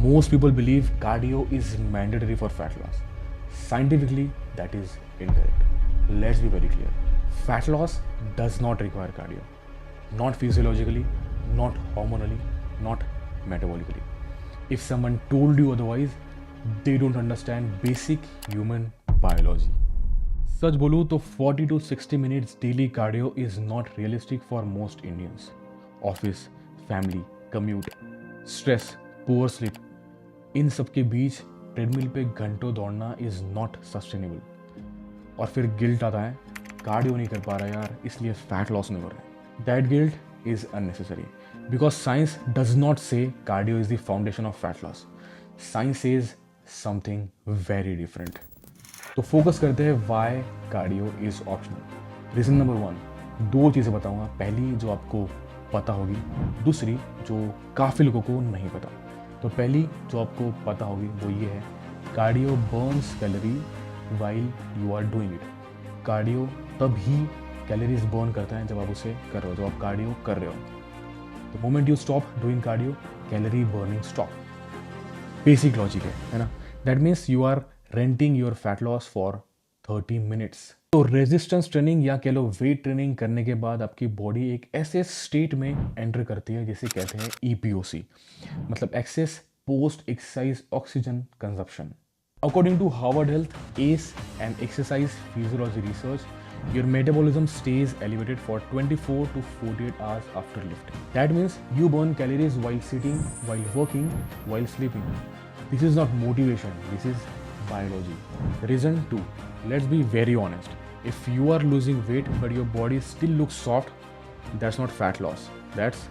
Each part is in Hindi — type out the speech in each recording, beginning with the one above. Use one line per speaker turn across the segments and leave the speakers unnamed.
Most people believe cardio is mandatory for fat loss. Scientifically, that is incorrect. Let's be very clear. Fat loss does not require cardio. Not physiologically, not hormonally, not metabolically. If someone told you otherwise, they don't understand basic human biology. सच बोलूँ तो 40 to 60 minutes daily cardio is not realistic for most Indians. Office, family, commute, stress, poor sleep, इन सब के बीच ट्रेडमिल पे घंटों दौड़ना इज नॉट सस्टेनेबल. और फिर गिल्ट आता है, कार्डियो नहीं कर पा रहा यार, इसलिए फैट लॉस नहीं कर रहा. That guilt is unnecessary because science does not say cardio is the foundation of fat loss. Science is something very different. तो फोकस करते हैं why cardio is optional. Reason number 1, 2 चीज़ें बताऊंगा. पहली जो आपको पता होगी, दूसरी जो काफ़ी लोगों को नहीं पता. तो पहली जो आपको पता होगी वो ये है, cardio burns calorie while you are doing it. Cardio तब ही कैलोरीज बर्न करता है जब आप उसे कर रहे हो, जब आप कार्डियो कर रहे हो. The moment you stop doing cardio, calorie burning stop. Basic logic है ना. That means you are renting your fat loss for 30 minutes. तो रेजिस्टेंस ट्रेनिंग या कह लो वेट ट्रेनिंग करने के बाद आपकी बॉडी एक ऐसे स्टेट में एंटर करती है जिसे कहते हैं EPOC, मतलब excess post exercise oxygen consumption. According to Harvard health, ACE and exercise physiology research, your metabolism stays elevated for 24 to 48 hours after lifting. That means you burn calories while sitting, while working, while sleeping. This is not motivation, this is biology. Reason 2, let's be very honest. If you are losing weight but your body still looks soft, that's not fat loss, that's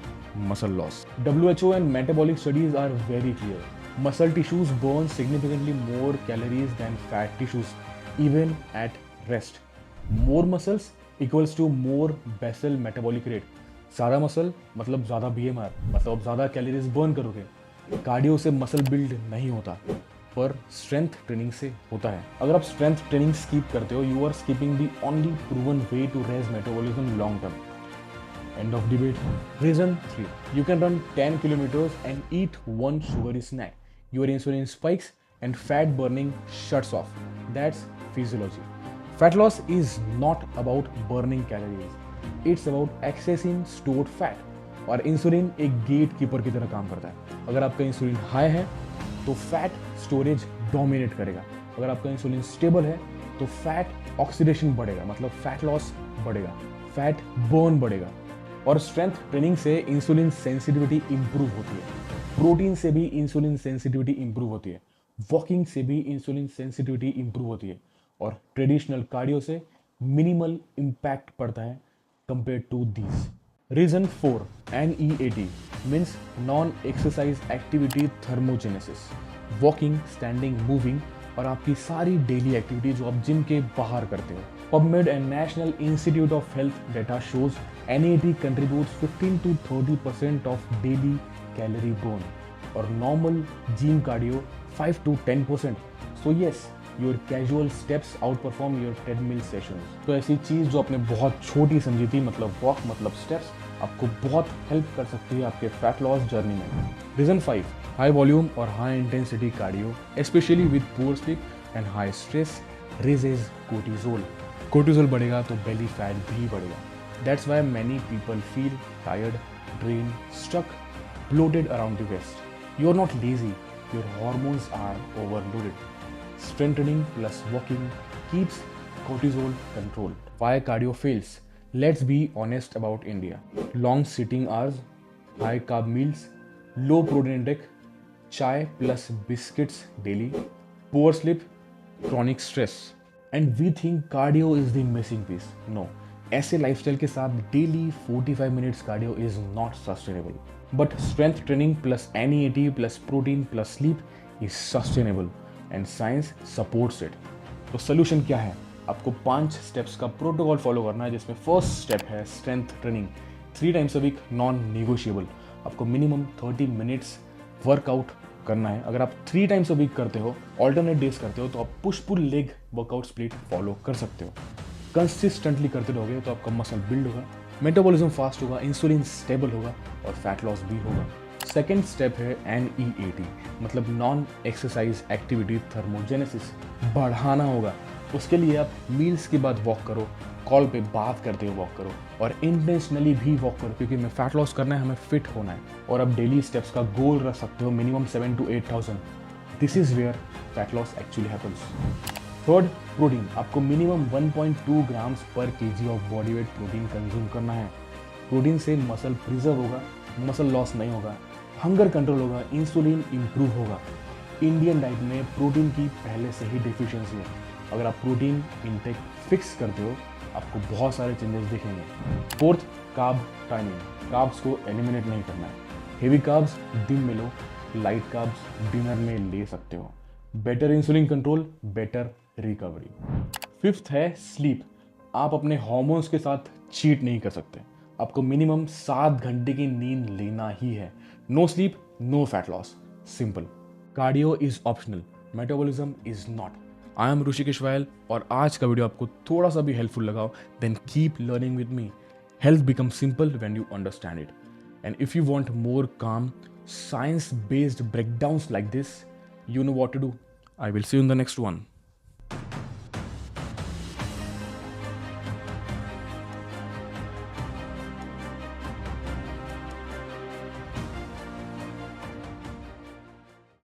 muscle loss. WHO and metabolic studies are very clear. Muscle tissues burn significantly more calories than fat tissues, even at rest. More muscles equals to more basal metabolic rate. ज़्यादा मसल मतलब ज़्यादा BMR, मतलब आप ज़्यादा कैलोरीज बर्न करोगे. कार्डियो से मसल बिल्ड नहीं होता, पर स्ट्रेंथ ट्रेनिंग से होता है. अगर आप स्ट्रेंथ ट्रेनिंग स्किप करते हो, you are skipping the only proven way to raise metabolism long term. End of debate. Reason 3, you can run 10 kilometers and eat one sugary snack. Your insulin spikes and fat burning shuts off. That's physiology. Fat loss is not about burning calories. It's about accessing stored fat. और इंसुलिन एक गेट कीपर की तरह काम करता है. अगर आपका इंसुलिन हाई है तो फैट स्टोरेज डोमिनेट करेगा. अगर आपका इंसुलिन स्टेबल है तो फैट ऑक्सीडेशन बढ़ेगा, मतलब फैट लॉस बढ़ेगा, फैट बर्न बढ़ेगा. और स्ट्रेंथ ट्रेनिंग से इंसुलिन सेंसिटिविटी इंप्रूव होती है. प्रोटीन से भी इंसुलिन सेंसिटिविटी इंप्रूव होती है. वॉकिंग से भी इंसुलिन सेंसिटिविटी इंप्रूव होती है. और ट्रेडिशनल कार्डियो से मिनिमल इम्पैक्ट पड़ता है compare to these. Reason 4, NEAT means non exercise activity thermogenesis. Walking, standing, moving और आपकी सारी डेली एक्टिविटी जो आप जिम के बाहर करते हो. PubMed and National Institute of Health data shows NEAT contributes 15 to 30% of daily calorie burn और normal gym cardio 5 to 10%. So yes, your casual steps outperform your treadmill sessions. तो ऐसी चीज़ जो आपने बहुत छोटी समझी थी, मतलब वॉक मतलब स्टेप्स, आपको बहुत हेल्प कर सकती है आपके फैट लॉस जर्नी में. रीजन 5, हाई वॉल्यूम और high intensity cardio especially with poor sleep and high stress raises cortisol. Cortisol बढ़ेगा तो बेली फैट भी बढ़ेगा. That's why many people feel tired, drain, struck, bloated around the waist. You are not lazy, your hormones are overloaded. Strength training plus walking keeps cortisol controlled. Why cardio fails? Let's be honest about India. Long sitting hours, high carb meals, low protein intake, chai plus biscuits daily, poor sleep, chronic stress. And we think cardio is the missing piece. No. ऐसे लाइफस्टाइल के साथ daily 45 minutes cardio is not sustainable. But strength training plus NEAT plus protein plus sleep is sustainable and science supports it. तो सोल्यूशन क्या है? आपको 5 स्टेप्स का प्रोटोकॉल फॉलो करना है, जिसमें फर्स्ट स्टेप है strength training 3 times a week, non negotiable. आपको मिनिमम 30 मिनट्स वर्कआउट करना है. अगर आप 3 टाइम्स अ वीक करते हो, ऑल्टरनेट डेज करते हो, तो आप push pull leg workout split follow कर सकते हो. कंसिस्टेंटली करते रहोगे तो आपका मसल बिल्ड होगा, मेटाबॉलिज्म फास्ट होगा, इंसुलिन स्टेबल होगा और फैट लॉस भी होगा. सेकेंड स्टेप है NEAT, मतलब नॉन एक्सरसाइज एक्टिविटी थर्मोजेनेसिस, बढ़ाना होगा। उसके लिए आप मील्स के बाद वॉक करो, कॉल पे बात करते हुए वॉक करो और इंटेंशनली भी वॉक करो, क्योंकि हमें फैट लॉस करना है, हमें फिट होना है। और आप डेली स्टेप्स का गोल रख सकते हो minimum 7 to 8,000। This is where fat loss actually happens. Third, protein. आपको minimum 1.2 grams per KG of body weight protein consume करना है। प्रोटीन से मसल प्रिजर्व होगा, मसल लॉस नहीं होगा, हंगर कंट्रोल होगा, इंसुलिन इंप्रूव होगा। इंडियन डाइट में प्रोटीन की पहले से ही डिफिशियंसी है। अगर आप प्रोटीन इंटेक फिक्स करते हो, आपको बहुत सारे चेंजेस दिखेंगे। Fourth, carb timing. कार्ब्स को एलिमिनेट नहीं करना है। हेवी कार्ब्स दिन में लो, लाइट कार्ब्स डिनर में ले सकते हो। Better insulin control, better recovery. Fifth है स्लीप। आप अपने हॉर्मोन्स के साथ चीट नहीं कर सकते। आपको मिनिमम 7 घंटे की नींद लेना ही है। No sleep, no fat loss. Simple. Cardio is optional, metabolism is not. I am Rishikesh वायल और आज का वीडियो आपको थोड़ा सा भी हेल्पफुल लगा, then keep learning with me. Health become simple when you understand it. And if you want more calm, science based breakdowns like this, you know what to do. I will see you in the next one.